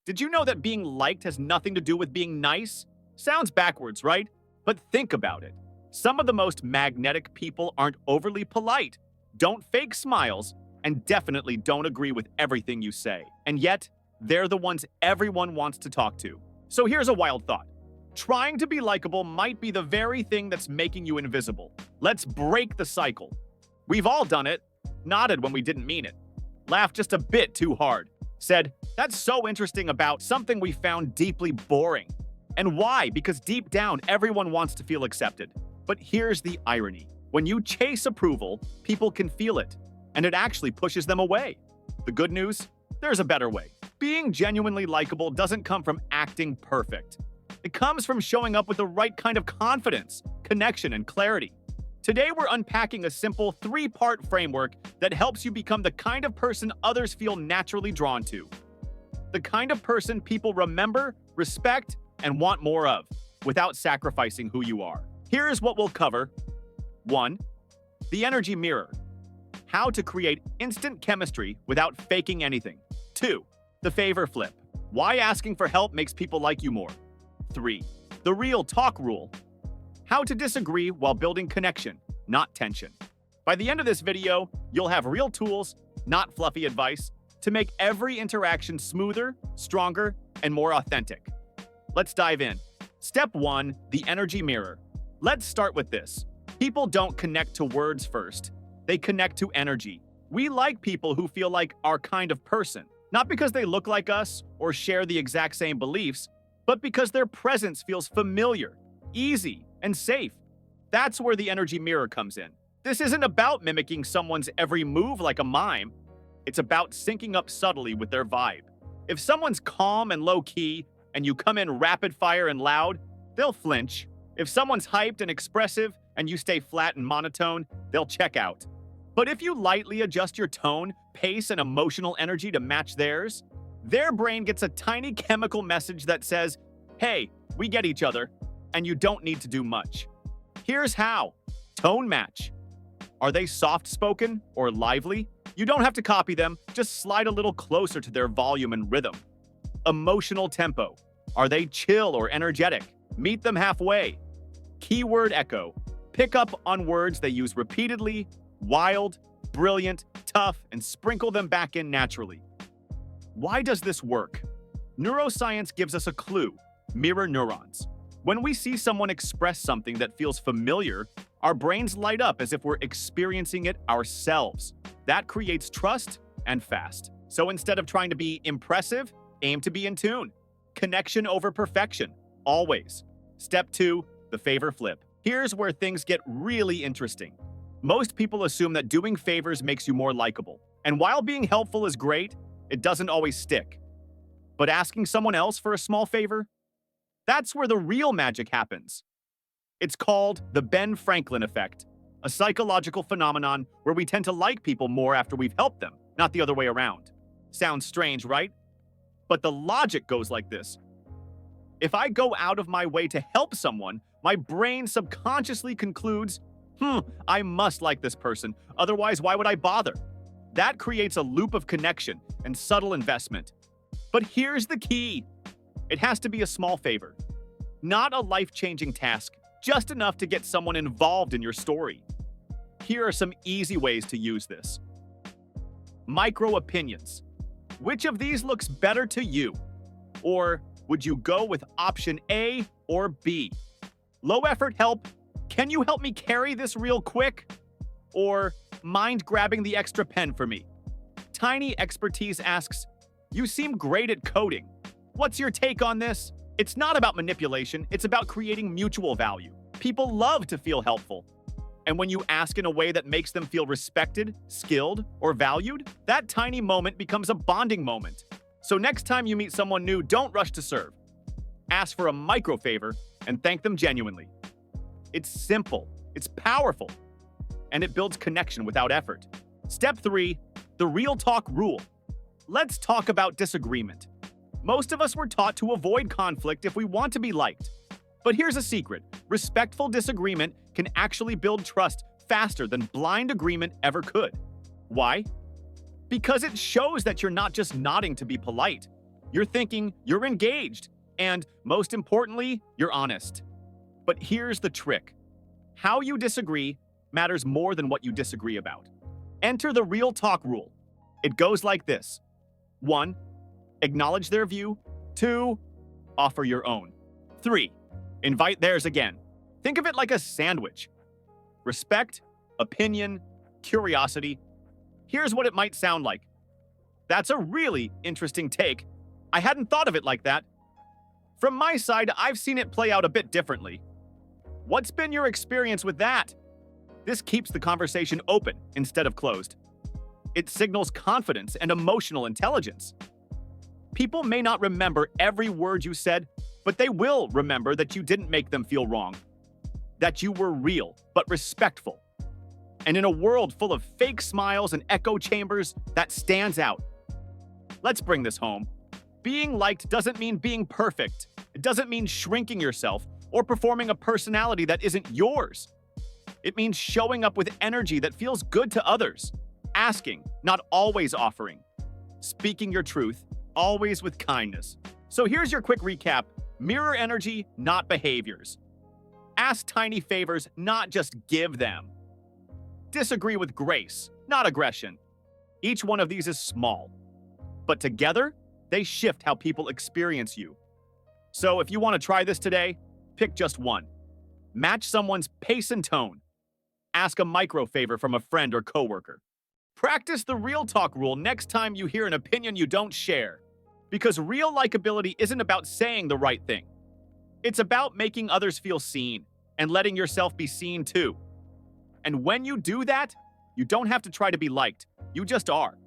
Did you know that being liked has nothing to do with being nice? Sounds backwards, right? But think about it. Some of the most magnetic people aren't overly polite, don't fake smiles, and definitely don't agree with everything you say. And yet, they're the ones everyone wants to talk to. So here's a wild thought. Trying to be likable might be the very thing that's making you invisible. Let's break the cycle. We've all done it, nodded when we didn't mean it, laughed just a bit too hard, said, "That's so interesting," about something we found deeply boring. And why? Because deep down, everyone wants to feel accepted. But here's the irony. When you chase approval, people can feel it, and it actually pushes them away. The good news? There's a better way. Being genuinely likable doesn't come from acting perfect. It comes from showing up with the right kind of confidence, connection, and clarity. Today, we're unpacking a simple three-part framework that helps you become the kind of person others feel naturally drawn to. The kind of person people remember, respect, and want more of, without sacrificing who you are. Here's what we'll cover. 1. The energy mirror. How to create instant chemistry without faking anything. 2. The favor flip. Why asking for help makes people like you more. 3. The real talk rule. How to disagree while building connection, not tension. By the end of this video, you'll have real tools, not fluffy advice, to make every interaction smoother, stronger, and more authentic. Let's dive in. Step 1, the energy mirror. Let's start with this. People don't connect to words first. They connect to energy. We like people who feel like our kind of person, not because they look like us or share the exact same beliefs, but because their presence feels familiar, easy, and safe. That's where the energy mirror comes in. This isn't about mimicking someone's every move like a mime. It's about syncing up subtly with their vibe. If someone's calm and low-key, and you come in rapid fire and loud, they'll flinch. If someone's hyped and expressive, and you stay flat and monotone, they'll check out. But if you lightly adjust your tone, pace, and emotional energy to match theirs, their brain gets a tiny chemical message that says, "Hey, we get each other, and you don't need to do much." Here's how. Tone match. Are they soft-spoken or lively? You don't have to copy them, just slide a little closer to their volume and rhythm. Emotional tempo. Are they chill or energetic? Meet them halfway. Keyword echo. Pick up on words they use repeatedly, wild, brilliant, tough, and sprinkle them back in naturally. Why does this work? Neuroscience gives us a clue. Mirror neurons. When we see someone express something that feels familiar, our brains light up as if we're experiencing it ourselves. That creates trust and fast. So instead of trying to be impressive, aim to be in tune. Connection over perfection, always. Step 2, the favor flip. Here's where things get really interesting. Most people assume that doing favors makes you more likable. And while being helpful is great, it doesn't always stick. But asking someone else for a small favor? That's where the real magic happens. It's called the Ben Franklin effect, a psychological phenomenon where we tend to like people more after we've helped them, not the other way around. Sounds strange, right? But the logic goes like this. If I go out of my way to help someone, my brain subconsciously concludes, I must like this person, otherwise why would I bother? That creates a loop of connection and subtle investment. But here's the key. It has to be a small favor. Not a life-changing task, just enough to get someone involved in your story. Here are some easy ways to use this. Micro opinions. Which of these looks better to you? Or would you go with option A or B? Low effort help. Can you help me carry this real quick? Or mind grabbing the extra pen for me? Tiny expertise asks, you seem great at coding. What's your take on this? It's not about manipulation, it's about creating mutual value. People love to feel helpful. And when you ask in a way that makes them feel respected, skilled, or valued, that tiny moment becomes a bonding moment. So next time you meet someone new, don't rush to serve. Ask for a micro favor and thank them genuinely. It's simple, it's powerful, and it builds connection without effort. Step 3, the real talk rule. Let's talk about disagreement. Most of us were taught to avoid conflict if we want to be liked. But here's a secret. Respectful disagreement can actually build trust faster than blind agreement ever could. Why? Because it shows that you're not just nodding to be polite. you're thinking, you're engaged, and most importantly, you're honest. But here's the trick. How you disagree matters more than what you disagree about. Enter the real talk rule. It goes like this. 1. Acknowledge their view. 2. Offer your own. 3. Invite theirs again. Think of it like a sandwich. Respect, opinion, curiosity. Here's what it might sound like. That's a really interesting take. I hadn't thought of it like that. From my side, I've seen it play out a bit differently. What's been your experience with that? This keeps the conversation open instead of closed. It signals confidence and emotional intelligence. People may not remember every word you said, but they will remember that you didn't make them feel wrong. That you were real, but respectful. And in a world full of fake smiles and echo chambers, that stands out. Let's bring this home. Being liked doesn't mean being perfect. It doesn't mean shrinking yourself or performing a personality that isn't yours. It means showing up with energy that feels good to others. Asking, not always offering. Speaking your truth, always with kindness. So here's your quick recap. Mirror energy, not behaviors. Ask tiny favors, not just give them. Disagree with grace, not aggression. Each one of these is small, but together, they shift how people experience you. So if you want to try this today, pick just one. Match someone's pace and tone. Ask a micro favor from a friend or coworker. Practice the real talk rule next time you hear an opinion you don't share. Because real likability isn't about saying the right thing. It's about making others feel seen and letting yourself be seen too. And when you do that, you don't have to try to be liked. You just are.